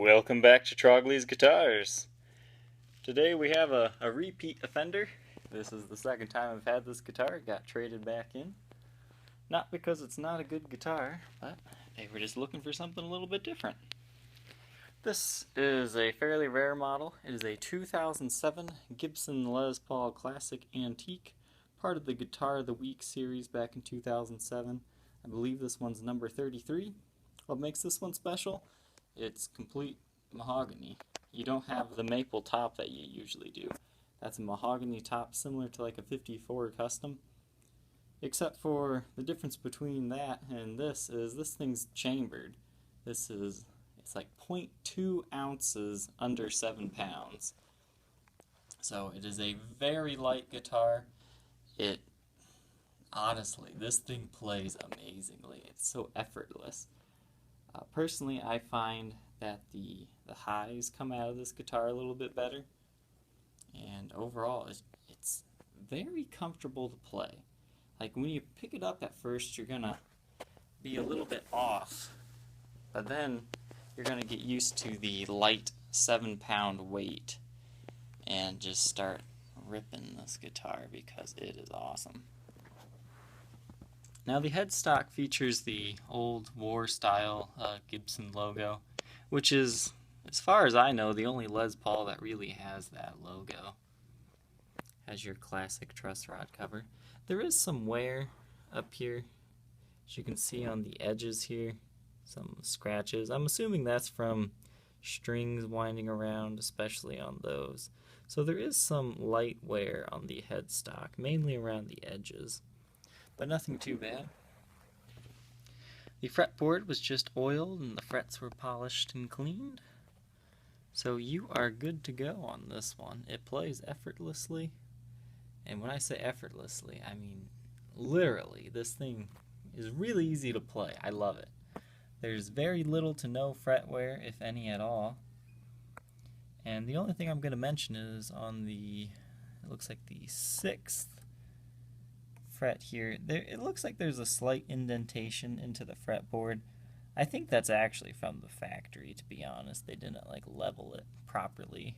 Welcome back to Trogly's Guitars. Today we have a repeat offender. This is the second time I've had this guitar. It got traded back in. Not because it's not a good guitar, but they were just looking for something a little bit different. This is a fairly rare model. It is a 2007 Gibson Les Paul Classic Antique, part of the Guitar of the Week series back in 2007. I believe this one's number 33. What makes this one special? It's complete mahogany. You don't have the maple top that you usually do. That's a mahogany top similar to like a 54 Custom. Except for the difference between that and this is this thing's chambered. It's like 0.2 ounces under 7 pounds. So it is a very light guitar. Honestly, this thing plays amazingly. It's so effortless. Personally, I find that the highs come out of this guitar a little bit better, and overall it's very comfortable to play. Like when you pick it up at first, you're gonna be a little bit off, but then you're gonna get used to the light 7-pound weight and just start ripping this guitar because it is awesome. Now the headstock features the old war-style Gibson logo, which is, as far as I know, the only Les Paul that really has that logo. Has your classic truss rod cover. There is some wear up here, as you can see on the edges here, some scratches. I'm assuming that's from strings winding around, especially on those. So there is some light wear on the headstock, mainly around the edges, but nothing too bad. The fretboard was just oiled and the frets were polished and cleaned. So you are good to go on this one. It plays effortlessly. And when I say effortlessly, I mean literally. This thing is really easy to play. I love it. There's very little to no fret wear, if any at all. And the only thing I'm going to mention is on the, it looks like the 6th fret here, it looks like there's a slight indentation into the fretboard. I think that's actually from the factory, to be honest. They didn't like level it properly,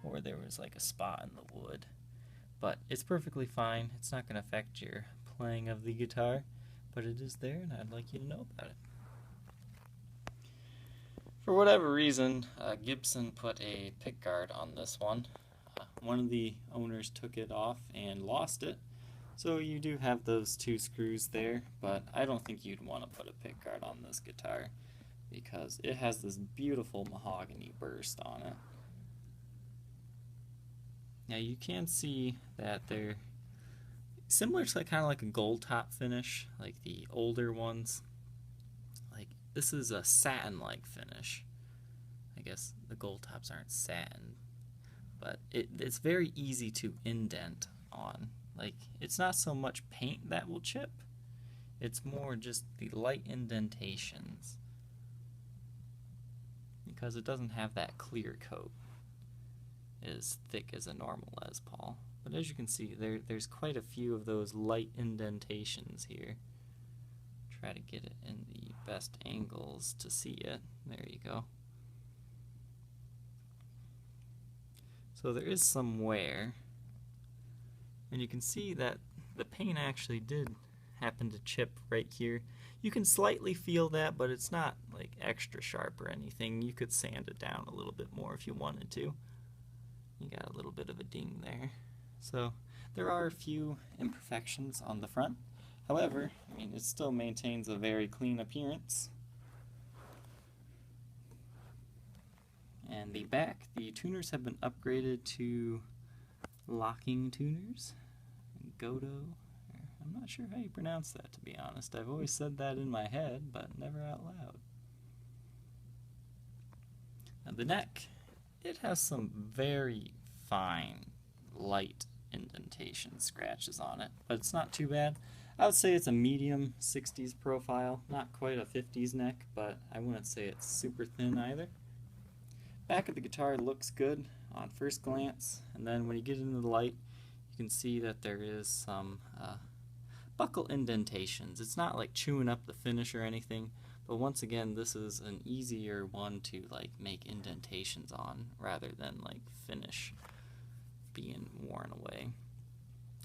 or there was like a spot in the wood. But it's perfectly fine. It's not going to affect your playing of the guitar, but it is there and I'd like you to know about it. For whatever reason, Gibson put a pickguard on this one. One of the owners took it off and lost it. So you do have those 2 screws there, but I don't think you'd want to put a pickguard on this guitar because it has this beautiful mahogany burst on it. Now you can see that they're similar to kind of like a gold top finish, like the older ones. Like this is a satin-like finish. I guess the gold tops aren't satin, but it's very easy to indent on. Like, it's not so much paint that will chip, it's more just the light indentations, because it doesn't have that clear coat as thick as a normal Les Paul. But as you can see, there's quite a few of those light indentations here. Try to get it in the best angles to see it. There you go. So there is some wear. And you can see that the paint actually did happen to chip right here. You can slightly feel that, but it's not like extra sharp or anything. You could sand it down a little bit more if you wanted to. You got a little bit of a ding there. So there are a few imperfections on the front. However, I mean, it still maintains a very clean appearance. And the back, the tuners have been upgraded to locking tuners. Gotw. I'm not sure how you pronounce that, to be honest. I've always said that in my head, but never out loud. Now the neck, it has some very fine, light indentation scratches on it, but it's not too bad. I would say it's a medium 60s profile, not quite a 50s neck, but I wouldn't say it's super thin either. Back of the guitar looks good on first glance, and then when you get into the light, you can see that there is some buckle indentations. It's not like chewing up the finish or anything, But once again, this is an easier one to like make indentations on rather than like finish being worn away.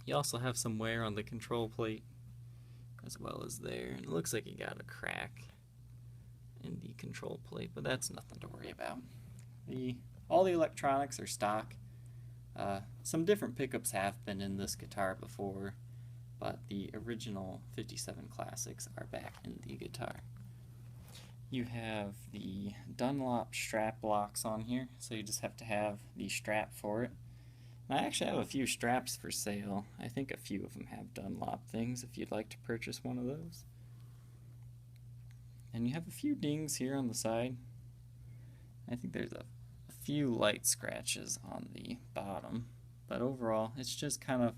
You also have some wear on the control plate as well as there. And it looks like you got a crack in the control plate, but that's nothing to worry about. All the electronics are stock. Some different pickups have been in this guitar before, but the original 57 classics are back in the guitar. You have the Dunlop strap locks on here, so you just have to have the strap for it. And I actually have a few straps for sale. I think a few of them have Dunlop things if you'd like to purchase one of those. And you have a few dings here on the side. I think there's a few light scratches on the bottom, but overall it's just kind of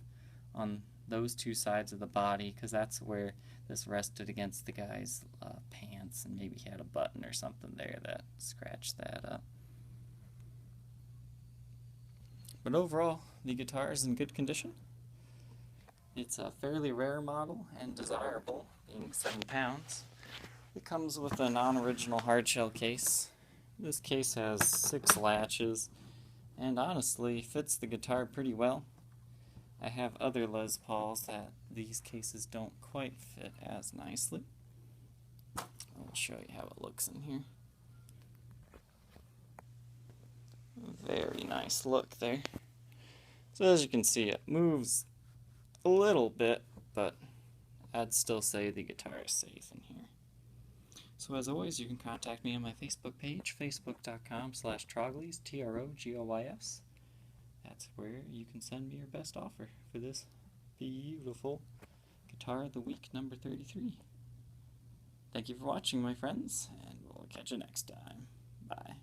on those two sides of the body, because that's where this rested against the guy's pants, and maybe he had a button or something there that scratched that up. But overall, the guitar is in good condition. It's a fairly rare model and desirable, being 7 pounds. It comes with a non-original hardshell case. This case has 6 latches and honestly fits the guitar pretty well. I have other Les Pauls that these cases don't quite fit as nicely. I'll show you how it looks in here. Very nice look there. So as you can see, it moves a little bit, but I'd still say the guitar is safe in here. So as always, you can contact me on my Facebook page, facebook.com/Troglys, Trogoys. That's where you can send me your best offer for this beautiful Guitar of the Week number 33. Thank you for watching, my friends, and we'll catch you next time. Bye.